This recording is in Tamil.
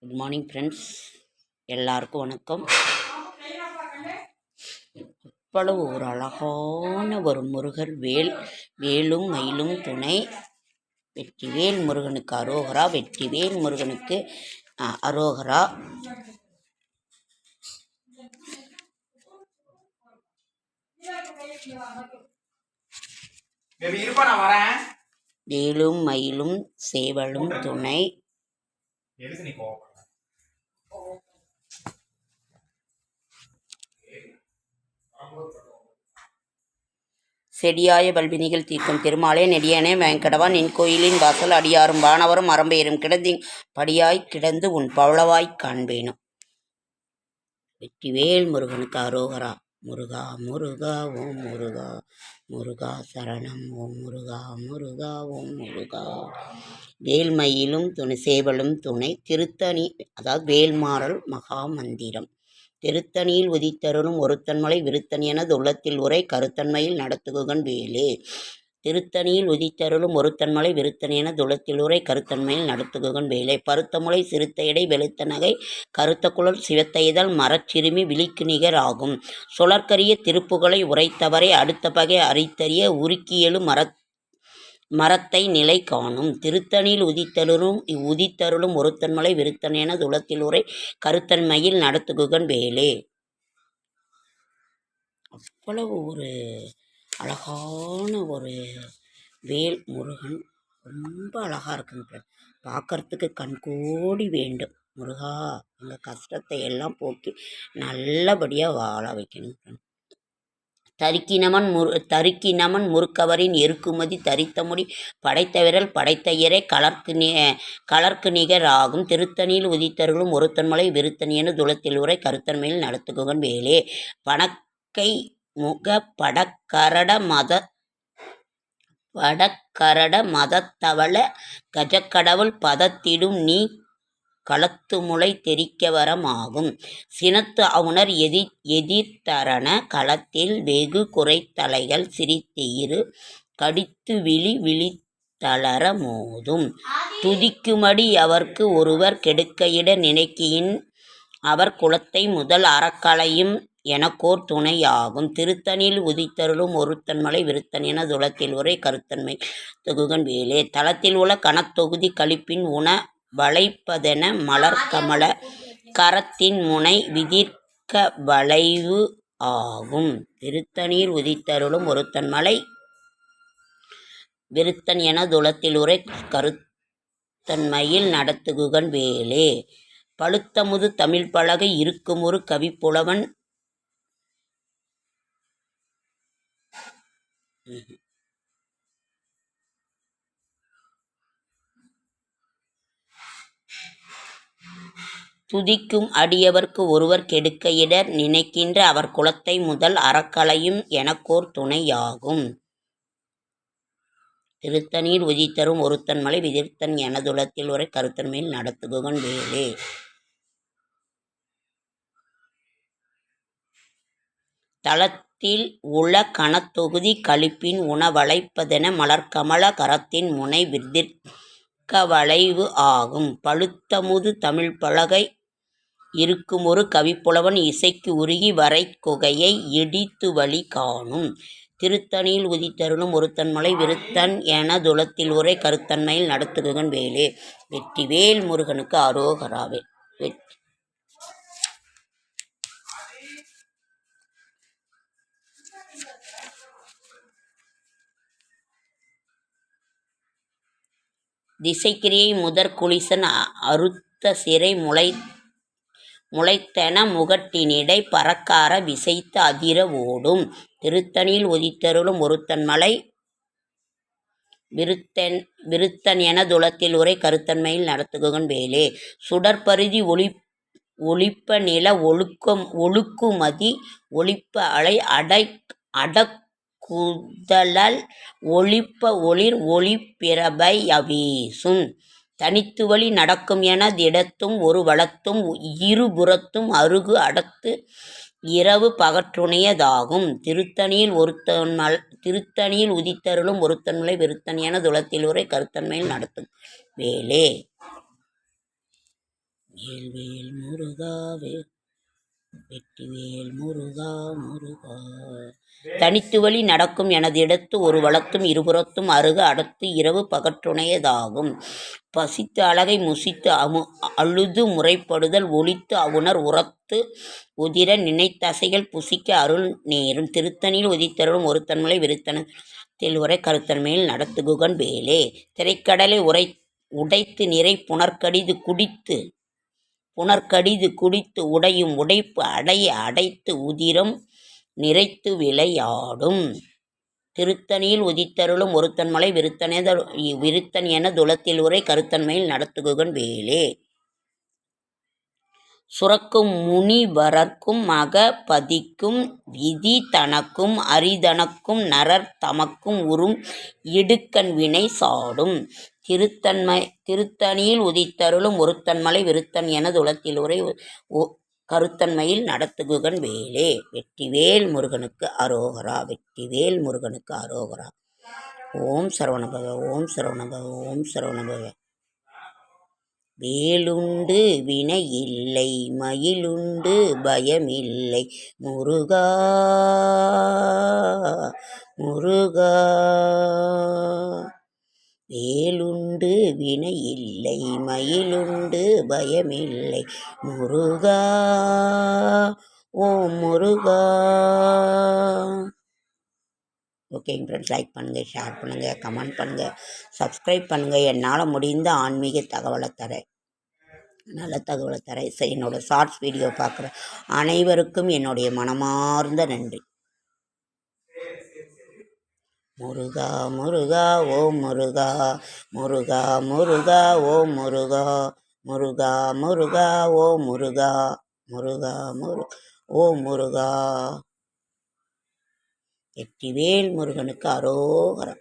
குட் மார்னிங் ஃப்ரெண்ட்ஸ், எல்லாருக்கும் வணக்கம். இவ்வளவு ஒரு அழகான ஒரு முருகர் வேலும் மயிலும் துணை. வெற்றிவேல் முருகனுக்கு அரோகரா, வெற்றிவேல் முருகனுக்கு அரோகரா. வேலும் மயிலும் சேவலும் துணை. செடியாய பல்வினிகள் தீர்க்கும் திருமாலே நெடியனே வேங்கடவா, நின் கோயிலின் வாசல் அடியாரும் வானவரும் மரம்பெயரும் கிடந்தி படியாய் கிடந்து உன் பவளவாய் காண்பேனும். வெற்றிவேல் முருகனுக்கு அரோகரா. முருகா முருகா ஓம் முருகா, முருகா சரணம் ஓம் முருகா, முருகா ஓம் முருகா. வேல்மயிலும் துணை சேவலும் துணை. திருத்தணி, அதாவது வேல்மாறல் மகா மந்திரம். திருத்தணியில் உதித்தருளும் ஒருத்தன்மலை விருத்தன் எனது உள்ளத்தில் உரை கருத்தன்மையில் நடத்துகுகன் வேலே. திருத்தணியில் உதித்தருளும் ஒருத்தன்மலை விருத்தன் எனது உள்ளத்தில் உரை கருத்தன்மையில் நடத்துகுகன் வேலே. பருத்தமுலை சிறுத்த எடை வெளுத்த நகை கருத்த குழல் சிவத்த இதழ் மரச்சிறுமி விழிக்கு நிகர் ஆகும். சுழற்கரிய திருப்புகளை உரைத்தவரை அடுத்த பகை அரித்தறிய உருக்கியெழு மரத்தை நிலை காணும். திருத்தணியில் உதித்தருளும் ஒருத்தன்மலை விருத்தன் என துளத்தில் உரை கருத்தன்மையில் நடத்துகுகன் வேலே. அவ்வளவு ஒரு அழகான ஒரு வேல் முருகன், ரொம்ப அழகா இருக்குங்க. பார்க்கறதுக்கு கண்கோடி வேண்டும். முருகா, எங்கள் கஷ்டத்தை எல்லாம் போக்கி நல்லபடியாக வாழ வைக்கணும். தருக்கினமன் முறுக்கவரின் எருக்குமதி தரித்தமுடி படைத்த விரல் படைத்த இறை கலர்க்கு நிகர் ஆகும். திருத்தணியில் உதித்தருளும் ஒருத்தன்மலை விருத்தன் என துளத்தில் உரை கருத்தன்மையில் நடத்துகுகன் வேலே. பணக்கை முக படக்கரட மதத்தவள கஜக்கடவுள் பதத்திடும் நீ களத்துமுளை தெரிக்க வரமாகும். சினத்து அவுணர் எதிர்த்தரண களத்தில் வெகு குறைத்தலைகள் சிரித்தீரு கடித்து விழித்தளர மோதும். துதிக்குமடி அவர்க்கு ஒருவர் கெடுக்கையிட நினைக்கின் அவர் குலத்தை முதல் அறக்கலையும் எனக்கோர் துணையாகும். திருத்தணியில் உதித்தருளும் ஒருத்தன்மலை விருத்தன் என துளத்தில் உரை கருத்தன்மை தொகுகன் வேலே. தளத்தில் உள்ள கணத்தொகுதி கழிப்பின் உண வளைப்பதென மலர்கமல கரத்தின் முனை விதிர்க்க வளைவு ஆகும். திருத்தணியில் உதித்தருளும் ஒருத்தன்மலை விருத்தன் என துளத்தில் உரை கருத்தன்மையில் நடத்துகுகன் வேலே. பழுத்தமுது தமிழ் பலகை இருக்குமொரு கவிப்புலவன் துதிக்கும் அடியவர்க்கு ஒருவர் கெடுக்கையிடர் நினைக்கின்ற அவர் குலத்தை முதல் அறக்கலையும் எனக்கோர் துணையாகும். திருத்தணியில் உதித்தரும் ஒருத்தன்மலை விதிர்த்தன் எனதுலத்தில் உரை கருத்தன்மையில் நடத்துகுகன் வேலே. தளத்தில் உள்ள கணத்தொகுதி கழிப்பின் உணவளைப்பதென மலர்கமல கரத்தின் முனை விதிர்க்க வளைவு ஆகும். பழுத்தமுது தமிழ் பலகை இருக்கும் ஒரு கவிப்புலவன் இசைக்கு உருகி வரை குகையை இடித்து வழி காணும். திருத்தணியில் உதித்தருளும் ஒருத்தன்மலை விருத்தன் என துளத்தில் உரை கருத்தன்மையில் நடத்துகுகன் வேலே. வெற்றிவேல் முருகனுக்கு அரோகராவே. திசைக்கிரியை முதற் குளிசன் அறுத்த சிறை முளைத்தென முகட்டினிடை பறக்கார விசைத்து அதிர ஓடும். திருத்தணியில் உதித்தருளும் ஒருத்தன்மலை விருத்தன் என துளத்தில் உரை கருத்தன்மையில் நடத்துகுகன் வேலே. சுடற்பருதி ஒளிப்ப நில ஒழுக்குமதி ஒளிப்ப அலை அடக்குதழல் ஒளிப்ப ஒளிர் ஒளிப்பிரபை அவீசும். தனித்து வழி நடக்கும் என திடத்தும் ஒரு வளத்தும் இருபுறத்தும் அருகு அடத்து இரவு பகற்றுணையதாகும். திருத்தணியில் உதித்தருளும் ஒருத்தன்மலை விருத்தன் என துளத்தில் உரை கருத்தன்மையில் நடத்தும் வேலே. வேல்வேல் முருகா வெற்றிவேல் முருகா முருகா. தனித்து வழி நடக்கும் எனதிடத்து ஒரு வளத்தும் இருபுறத்தும் அருக அடத்து இரவு பகற்றுணையதாகும். பசித்து அழகை முசித்து அழுது முறைப்படுதல் ஒலித்து அவுணர் உரத்து உதிர நினைத்தசைகள் புசிக்க அருள் நேரும். திருத்தணியில் உதித்தருளும் ஒருத்தன்மலை விருத்தனத்தில் உரை கருத்தன்மையில் நடத்துகுகன் வேலே. திரைக்கடலை உடைத்து நிறை புனர்கடிது குடித்து உடையும் உடைப்பு அடைய அடைத்து உதிரம் நிறைத்து விளையாடும். திருத்தணியில் உதித்தருளும் ஒருத்தன்மலை விருத்தன் என துலத்தில் உரை கருத்தன்மையில் நடத்துகுகன் வேலே. சுரக்கும் முனிவரர்க்கும் மகபதிக்கும் விதி தனக்கும் அரிதனக்கும் நரர் தமக்கும் உறும் இடுக்கண் வினை சாடும். திருத்தணியில் உதித்தருளும் ஒருத்தன்மலை விருத்தன் என துலத்தில் உரை கருத்தன்மையில் நடத்துகுகன் வேலே. வெற்றிவேல் முருகனுக்கு அரோகரா. வெற்றிவேல் முருகனுக்கு அரோகரா. ஓம் சரவணபவ. ஓம் சரவணபவ. ஓம் சரவணபவ. வேலுண்டு வினை இல்லை மயிலுண்டு பயமில்லை முருகா முருகா. வேலுண்டு வினை இல்லை மயிலுண்டு பயமில்லை முருகா ஓம் முருகா. ஓகேங்க ஃப்ரெண்ட்ஸ், லைக் பண்ணுங்கள், ஷேர் பண்ணுங்கள், கமெண்ட் பண்ணுங்கள், சப்ஸ்கிரைப் பண்ணுங்கள். என்னால் முடிந்த ஆன்மீக தகவலை தரேன், நல்ல தகவலை தரேன். என்னோடய ஷார்ட்ஸ் வீடியோ பார்க்குற அனைவருக்கும் என்னுடைய மனமார்ந்த நன்றி. முருகா முருகா ஓம் முருகா முருகா முருகா ஓம் முருகா முருகா முருகா ஓம் முருகா முருகா ஓம் முருகா. வெற்றிவேல் முருகனுக்கு அரோகரா.